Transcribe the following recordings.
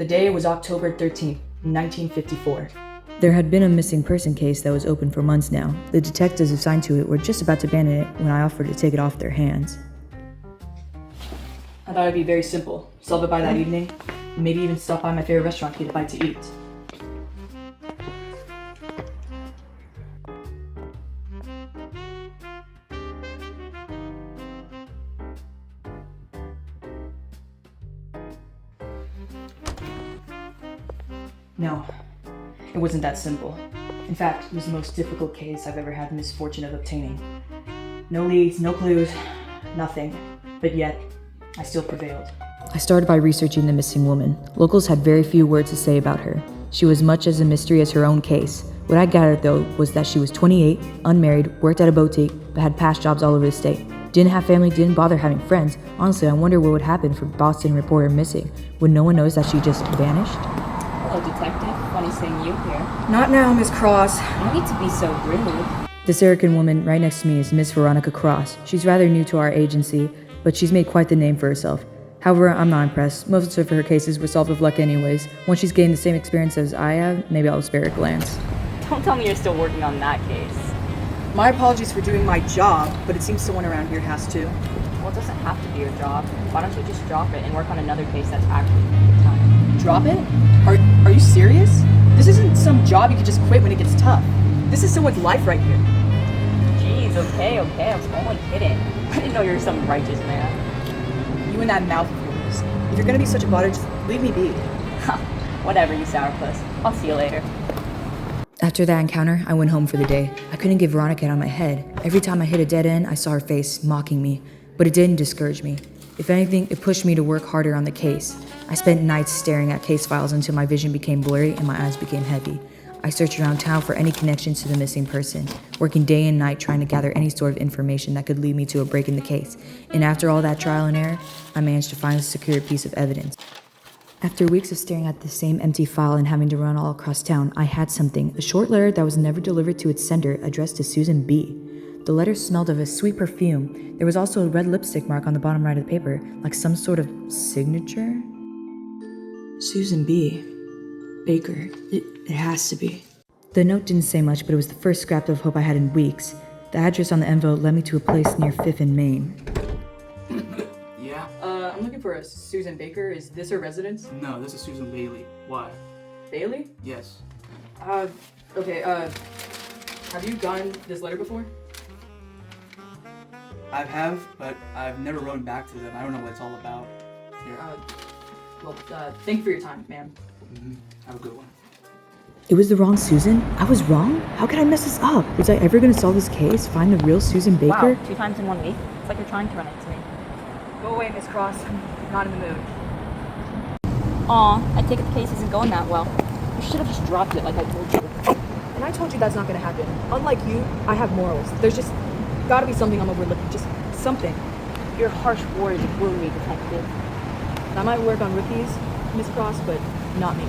The day was October 13th, 1954. There had been a missing person case that was open for months now. The detectives assigned to it were just about to abandon it when I offered to take it off their hands. I thought it'd be very simple. Solve it by that evening, and maybe even stop by my favorite restaurant to get a bite to eat. No, it wasn't that simple. In fact, it was the most difficult case I've ever had the misfortune of obtaining. No leads, no clues, nothing. But yet, I still prevailed. I started by researching the missing woman. Locals had very few words to say about her. She was much as a mystery as her own case. What I gathered, though, was that she was 28, unmarried, worked at a boutique, but had past jobs all over the state. Didn't have family, didn't bother having friends. Honestly, I wonder what would happen for Boston reporter missing. Would no one notice that she just vanished? Hello, detective. Funny seeing you here. Not now, Miss Cross. You don't need to be so rude. This American woman right next to me is Miss Veronica Cross. She's rather new to our agency, but she's made quite the name for herself. However, I'm not impressed. Most of her cases were solved with luck anyways. Once she's gained the same experience as I have, maybe I'll spare her a glance. Don't tell me you're still working on that case. My apologies for doing my job, but it seems someone around here has to. Well, it doesn't have to be your job. Why don't you just drop it and work on another case that's actually a good time? Drop it? Are you serious? This isn't some job you can just quit when it gets tough. This is someone's life right here. Jeez, okay, I was only kidding. I didn't know you were some righteous man. You and that mouth of yours. If you're gonna be such a bother, just leave me be. Whatever, you sourpuss. I'll see you later. After that encounter, I went home for the day. I couldn't get Veronica out of my head. Every time I hit a dead end, I saw her face mocking me. But it didn't discourage me. If anything, it pushed me to work harder on the case. I spent nights staring at case files until my vision became blurry and my eyes became heavy. I searched around town for any connections to the missing person, working day and night trying to gather any sort of information that could lead me to a break in the case. And after all that trial and error, I managed to find a secure piece of evidence. After weeks of staring at the same empty file and having to run all across town, I had something, a short letter that was never delivered to its sender, addressed to Susan B. The letter smelled of a sweet perfume. There was also a red lipstick mark on the bottom right of the paper, like some sort of signature. Susan B. Baker. It has to be. The note didn't say much, but it was the first scrap of hope I had in weeks. The address on the envelope led me to a place near 5th and Main. Yeah? I'm looking for a Susan Baker. Is this her residence? No, this is Susan Bailey. Why? Bailey? Yes. Okay, have you gotten this letter before? I have, but I've never written back to them. I don't know what it's all about. Here. Thank you for your time, ma'am. Have a good one. It was the wrong Susan? I was wrong? How could I mess this up? Was I ever gonna solve this case? Find the real Susan Baker? Wow, 2 times in 1 week? It's like you're trying to run into me. Go away, Miss Cross. I'm not in the mood. Aw, I take it the case isn't going that well. You should have just dropped it like I told you. And I told you that's not gonna happen. Unlike you, I have morals. There's just gotta be something I'm overlooking. Just something. Your harsh words wound me, detective. And I might work on rookies, Miss Cross, but not me.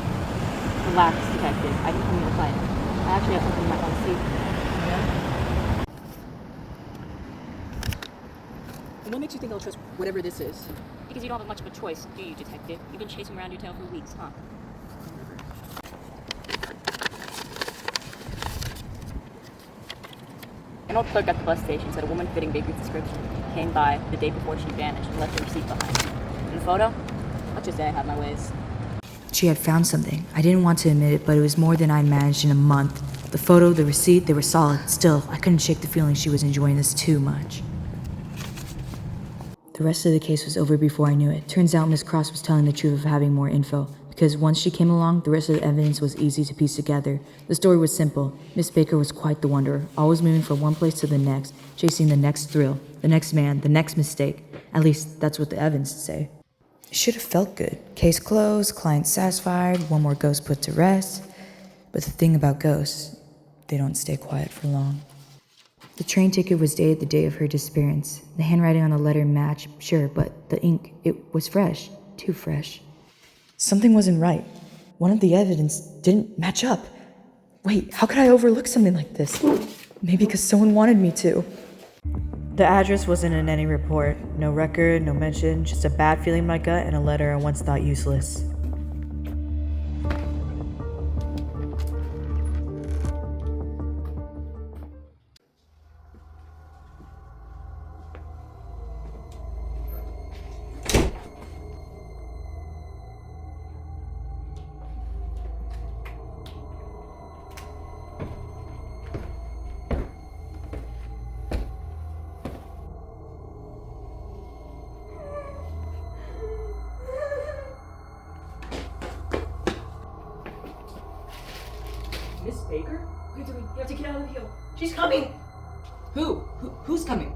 Relax, detective. I can come in the fight. I actually have something you might want to see. Yeah? And what makes you think I'll trust whatever this is? Because you don't have much of a choice, do you, detective? You've been chasing around your tail for weeks, huh? An old clerk at the bus station said a woman fitting Baker's description came by the day before she vanished and left her receipt behind. In the photo, let's just say I had my ways. She had found something. I didn't want to admit it, but it was more than I'd managed in a month. The photo, the receipt, they were solid. Still, I couldn't shake the feeling she was enjoying this too much. The rest of the case was over before I knew it. Turns out Miss Cross was telling the truth of having more info, because once she came along, the rest of the evidence was easy to piece together. The story was simple. Miss Baker was quite the wanderer, always moving from one place to the next, chasing the next thrill, the next man, the next mistake. At least, that's what the evidence say. It should have felt good. Case closed, client satisfied, one more ghost put to rest. But the thing about ghosts, they don't stay quiet for long. The train ticket was dated the day of her disappearance. The handwriting on the letter matched, sure, but the ink, it was fresh. Too fresh. Something wasn't right. One of the evidence didn't match up. Wait, how could I overlook something like this? Maybe because someone wanted me to. The address wasn't in any report. No record, no mention, just a bad feeling in my gut and a letter I once thought useless. Miss Baker? What are you doing? You have to get out of here. She's coming! Who's coming?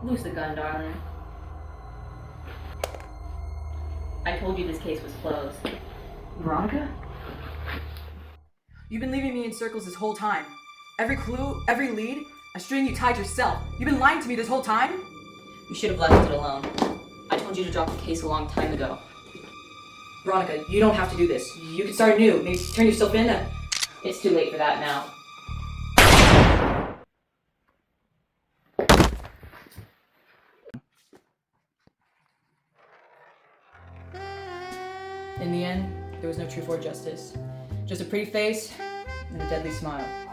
Loose the gun, darling. I told you this case was closed. Veronica? You've been leaving me in circles this whole time. Every clue, every lead, a string you tied yourself. You've been lying to me this whole time? You should have left it alone. I told you to drop the case a long time ago. Veronica, you don't have to do this. You can start anew. Maybe turn yourself in. It's too late for that now. In the end, there was no truth or justice. Just a pretty face and a deadly smile.